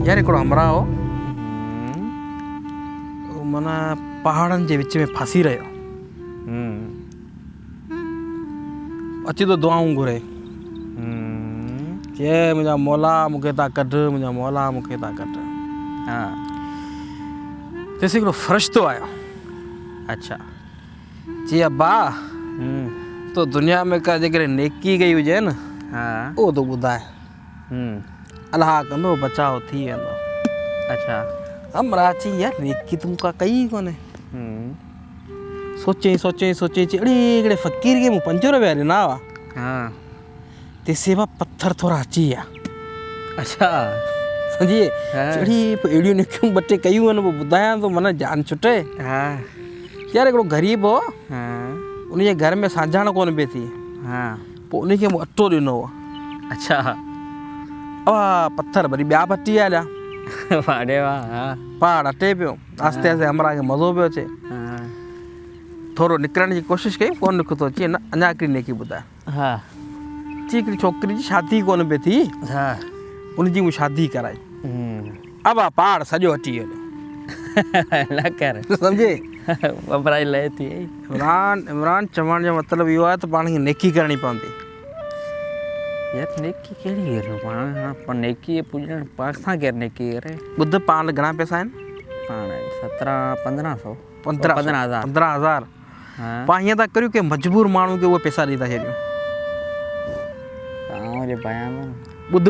यार हिकिड़ो हमरा हो माना पहाड़नि जे विच में फासी रहियो अची तो दुआऊं घुरे चए मुंहिंजा मौला मूंखे था कढ मुंहिंजा मौला मूंखे था कढ हाँ तेसि हिकिड़ो फ़रिश्तो आयो अच्छा चई अब्बा तो दुनिया में का जेकॾहिं नेकी कई हुजे न हाँ उहो तो ॿुधाए अलाह कंदो बचाव थी वेंदो अच्छा हमरा चई यार नेकी तूं का कई कोन्हे सोचे सोचे सोचे अड़े हिकिड़े फ़क़ीर खे मूं 5 रुपया ॾिना हुआ हाँ ते सेवा पत्थर थोरा अची विया अच्छा सम्झी हाँ। चढ़ी अहिड़ियूं नेकियूं 2 टे कयूं आहिनि पोइ ॿुधायां थो माना जान छुटे हाँ यार हिकिड़ो ग़रीब हो हाँ उनजे घर में साझाण कोन पई थी हाँ पोइ उनखे मूं अटो ॾिनो हो अच्छा पत्थर वरी ॿिया भटी हलिया वाड़े वाह हाँ पहाड़ अटे पियो आस्ते आस्ते हमरा खे मज़ो पियो अचे हाँ थोरो निकिरण जी कोशिशि कई कोन निकितो अचे न अञा हिकिड़ी नेकी ॿुधाए हाँ चई हिकिड़ी छोकिरी जी शादी कोन पई थी हाँ उनजी मूं शादी कराई अब पहाड़ सॼो अची वियो न कर सम्झे वपराई लहे थी इमरान चवण जो मतिलबु इहो आहे त पाण खे नेकी करणी पवंदी यार नेकी कहिड़ी करो पाण पर नेकी पुॼण पाण सां केरु नेकी करे ॿुध पाण वटि घणा पैसा आहिनि पाण 17-1500 15,000 हाँ पाण हीअं था करियूं की मजबूर माण्हू खे उहे पैसा ॾेई था छॾियूं तव्हां जे बयान में ॿुध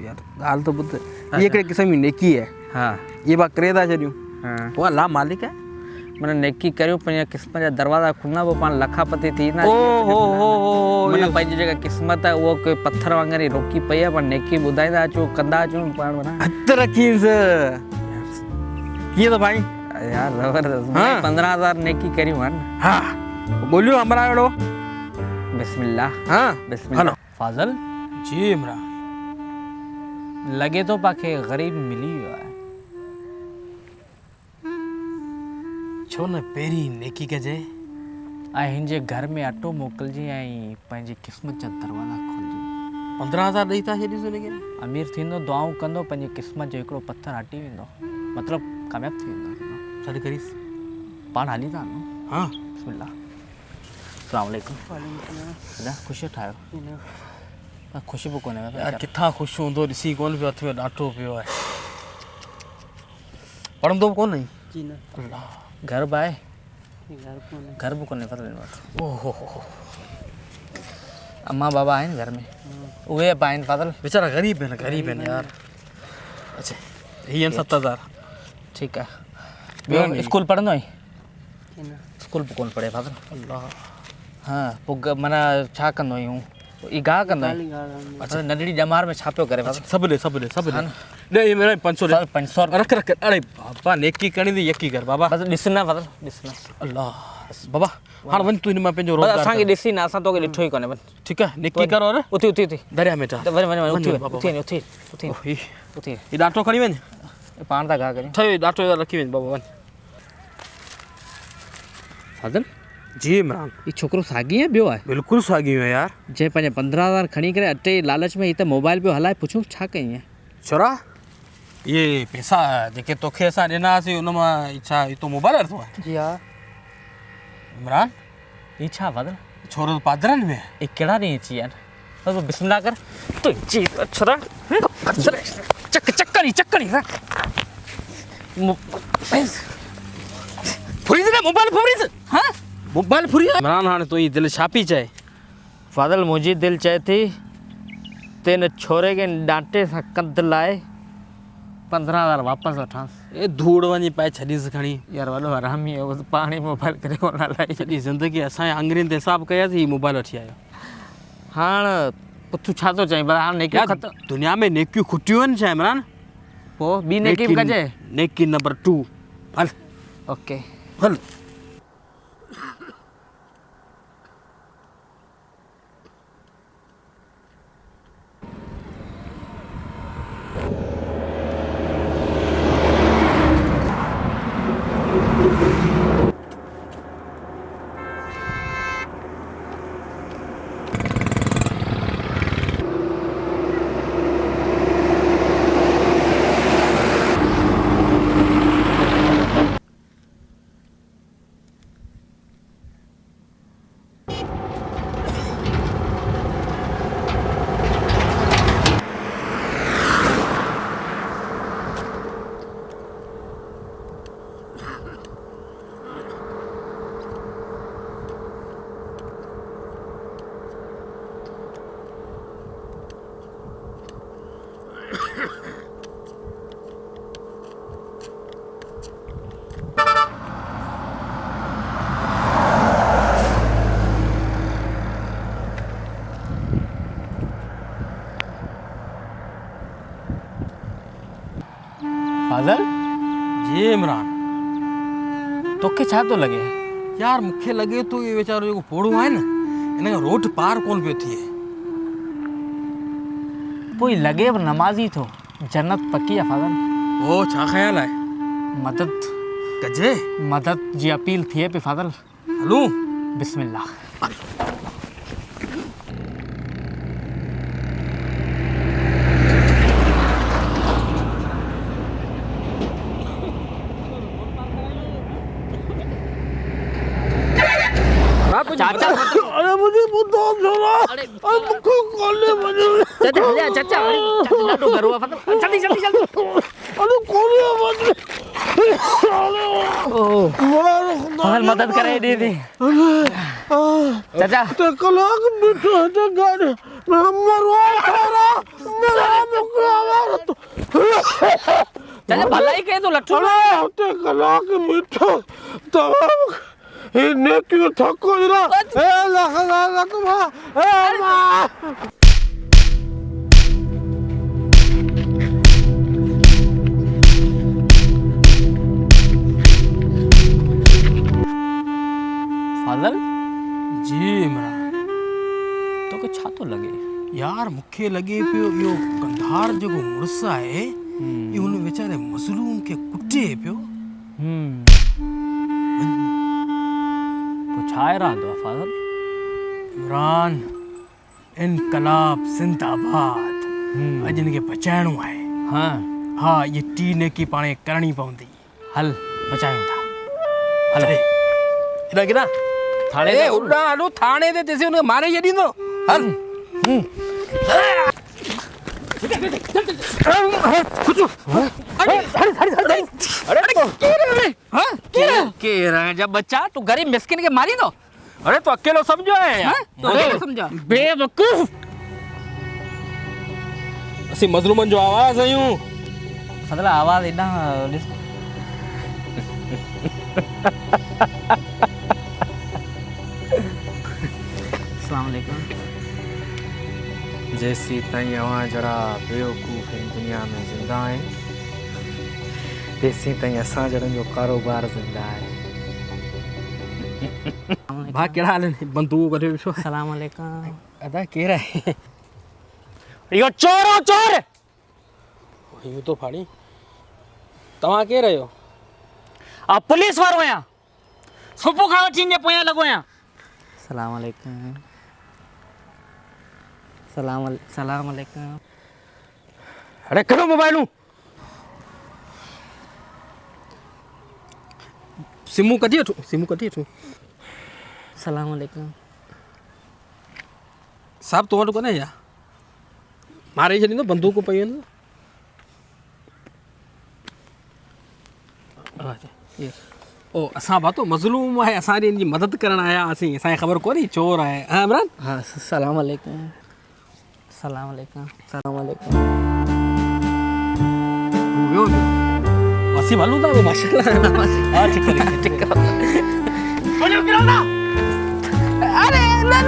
यार ॻाल्हि त ॿुध इहा हिकिड़े क़िस्म जी नेकी आहे हाँ इहे पाण करे था छॾियूं हाँ पोइ अलाह मालिक आहे माना नेकी करियो पंहिंजा क़िस्मत जा दरवाज़ा खुलंदा पोइ पाण लखापति थी ना ओ हो माना पंहिंजी जेका क़िस्मत आहे उहो कोई पत्थर वांगुरु ई रोकी पई आहे पर नेकी ॿुधाईंदा अचूं कंदा अचूं पाण माना हथ रखीसि कीअं त भाई यार ज़बरदस्त हाँ। 15,000 नेकी करियूं आहिनि हा ॿोलियो हमरा अहिड़ो बिस्मिल्लाह हा बिस्मिल्लाह हलो फाज़ल जी इमरान लॻे थो पाखे ग़रीब मिली वियो आहे छो न पहिरीं नेकी कजे ऐं हिन जे घर में अटो मोकिलिजे ऐं पंहिंजी क़िस्मत जा दरवाज़ा खोलिजे 15,000 ॾेई था छॾीसि हुनखे अमीर थींदो दुआऊं कंदो पंहिंजी क़िस्मत जो हिकिड़ो पत्थर हटी वेंदो मतिलबु कामयाबु थी वेंदो सॾु करीसि पाण हली था वञूं हा बिस्मिल्लाह अस्सलाम वालेकुम हेॾा ख़ुशि ठाहियो ख़ुशि बि कोन्हे यार किथां ख़ुशि हूंदो ॾिसी कोन पियो हथ में ॾाढो पियो आहे पढ़ंदो बि कोन जी न घर बि आहे घर बि कोन्हे पतो ओहो अम्मा बाबा आहिनि घर में उहे बि आहिनि फादल वीचारा ग़रीब आहिनि यार अच्छा हीअ 7,000 ठीकु आहे ॿियो स्कूल पढ़ंदो आहीं स्कूल बि कोन पढ़े फादल अल्लाह हाँ पोइ माना छा कंदो आहीं हूं ई गाह कंदो आहीं अच्छा नंढड़ी ॼमार में छा पियो करे फादल सभु ॾे ॾे मेरा 500 ॾे 500 रख अरे बाबा नेकी करणी थी यकी कर बाबा बसि ॾिस न फादल ॾिस न अल्लाह बाबा हाणे वञ तूं हिन मां पंहिंजो बसि रोज़गार असांखे ॾिसी न असां तोखे ॾिठो ई कोन्हे बसि ठीकु आहे नेकी कर और उथी दरिया में ठा वञ उथी ही ॾाटो खणी वञ पाण था गाह करियूं ठही ॾाटो रखी वञ बाबा वञ फादल जी इमरान ही छोकिरो साॻी आहे ॿियो आहे बिल्कुलु साॻियो आहे यार जंहिं पंहिंजे 15,000 खणी करे अटे लालच में ही त मोबाइल पियो हलाए पुछूं छा कई आहे छोरा ये पैसा जेके तोखे असां ॾिनासीं उन मां छा तो मोबाइल वरितो आहे जी हा इमरान ही छा फादल छोरो पादरनि में ये कहिड़ा ॾींहं अची विया आहिनि बसि बिस्मिल्लाह कर तुंहिंजी छोरा चक्करी फुरी दे मोबाइल फुरी हाँ मोबाइल फुरी इमरान हाणे तुंहिंजी दिलि छा पई चए फादल मुंहिंजी दिलि चए थी तेन छोरे खे डांटे सां कंध लाइ 15,000 वापसि वठांसि ए धूड़ वञी पाए छॾीसि खणी यार वॾो हरामी आहे उहो पाण ई मोबाइल करे कोन हलाई सॼी ज़िंदगी असांजे आङुरियुनि ते हिसाबु कयासीं हीउ मोबाइल वठी आयो हाणे पोइ तूं छा थो चईं पर हाणे नेकियूं यार दुनिया में नेकियूं खुटियूं आहिनि छा इमरान पोइ ॿी नेकी बि कजे नेकी नंबर 2 हल ओके हल फाजल जी इमरान। तोखे छा तो लगे? यार मूंखे लॻे थो इहो वीचारो जेको पोड़ो आहे न हिन खां रोट पार कोन पियो थिए। पोइ लगे अब नमाजी थो जन्नत पकी है फाजल। ओ छा ख़्याल आहे? मदद कजे मदद जी अपील थिए पे फाजल। हलूं? बिस्मिल्लाह। चाचा अरे मुझे बुद्धो छोड़ा। अरे मुझको कोले बजे। चाचा ले चाचा चाचा डाटो गरुआ फाजल जल्दी जल्दी जल्दी। अरे कोले बजे। फाजल मदद करे दीदी। चाचा ते कलाक बिठो ते गाड़ी नंबर 1 छोरा मेरा मुझको आवाज तो चाचा भलाई कहे तो लट्ठू ते कलाक बिठो तमाम इन्हें क्यों थको जरा ए लख मां ए मां। फाजल जी इमरान। तो के छा तो लगे? यार मूंखे लॻे पियो इहो कंधार जेको मुड़ुसु आहे इहो हुन वीचारे मज़लूम खे कुटे पियो। छा इरादो आहे फाजल? इमरान इनकलाब जिंदाबाद। अॼु हिनखे बचाइणो आहे। हाँ हा ये टी नेकी पाणे करणी पवंदी। हल बचायूं था। हल हेॾा केॾा थाणे ए उॾा हलो थाणे ते तेसी हुनखे मारे छॾींदो। हल के जब बच्चा तू गरीब मिस्किन के मारी दो। अरे तो अकेलो समझो है यार। तो अकेलो समझा बेवकूफ। असी मजलूमन जो आवाज आयूं। मतलब आवाज इतना अस्सलाम वालेकुम। जैसी ताईं अवां जड़ा बेवकूफ इन दुनिया में जिंदा आहिनि तेसी ताईं असां जड़नि जो कारोबार जिंदा आहे। भा कहिड़ा हाल आहिनि? बंदूक वठे ॾिसो। सलाम वालेकुम। अदा केरु आहे? इहो चोर हो चोर। इहो तो फाड़ी। तव्हां केरु आहियो? आ पुलिस वारो आहियां। सुबुह खां वठी इने पोयां लॻो आहियां। सलाम वालेकुम। सलाम वालेकुम। अरे करो मोबाइलूं। सिमू कढी वठो सिमू कढी वठो। सलाम वालेकुम। साहब तो वटि कोन्हे छा? मारे छॾींदो बंदूक पई आहिनि। ओ असां भातो मज़लूम आहे असां इन जी मदद करण आया हुआसीं। असांखे ख़बर कोन्हे चोर आहे। हाँ इमरान? हाँ सलाम वालेकुम। सलाम वालेकुम। सलाम वालेकुम। वियो वसी मालूम था माशाल्लाह। हाँ ठीक है ठीक है। बोलो किराना। अरे ना